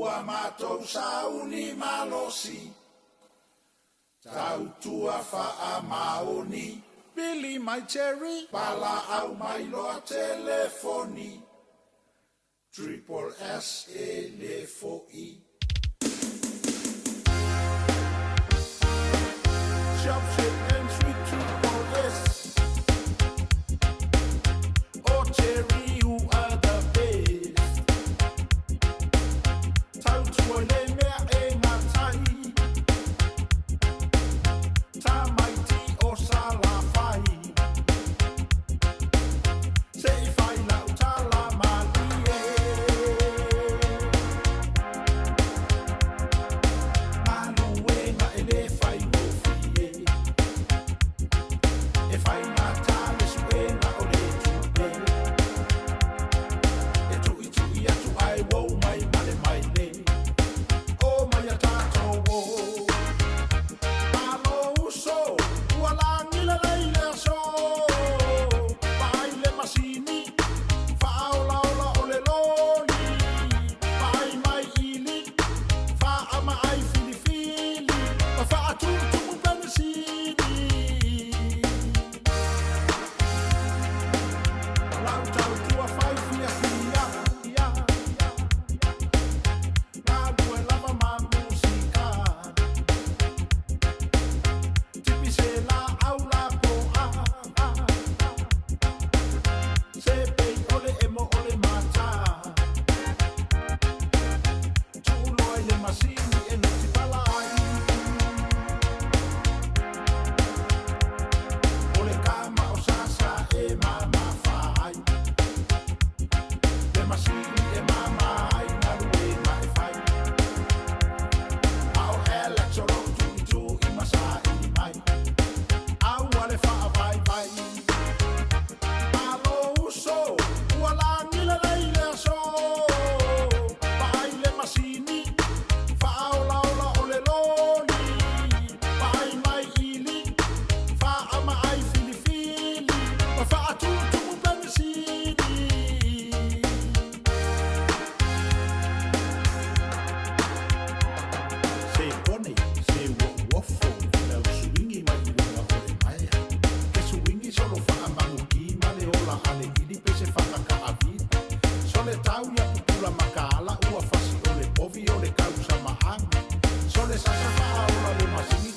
ua mātou sauni malosi. Tautua wha maoni. Billy my cherry. Pala au mai loa telefoni. Triple S elefoi. Shop shit and sweet triple S. Oh cherry, you are the best. Tautua le mea e ngatai. Ta maiti o sala fai. Se fai lau tala malie. Manu e nga ele fai mofie. E fai nga tale su e nga o le tupe. E tui tui atu ai wou mai male mai le. O mai a tato wo. Alo so, ua langila leile so. Pai le masini, fao laola o le loli. Pai mai ili, fa ama ai fili fili. Ma fa tumu penisini. Lau tau tua fai fia fia, fia. Lau due lava ma musica. Tipi se la aula po a. Se pei ole emo ole mata. Tu loi le masini e no ti palai. Ole kama o sasa e mama fai. Le masini e mama ai na rue mai fai. Au electro tu i masai mai. Au ale fa vai vai. Alo so, ua langila leile so. Pai le masini, fao laola o le loli. Pai mai ili, fa ama ai fili fili. Ma fa tumu penisini. Se pone, se wofo, lau swingi mai lunga o le maia. Ke swingi solo wha manguki, male ola ale ili pe se whakaka a vida. Sole tau ia putula makala, ua fasi o le povi o le kausa maanga. Sole sasa wha ola le masini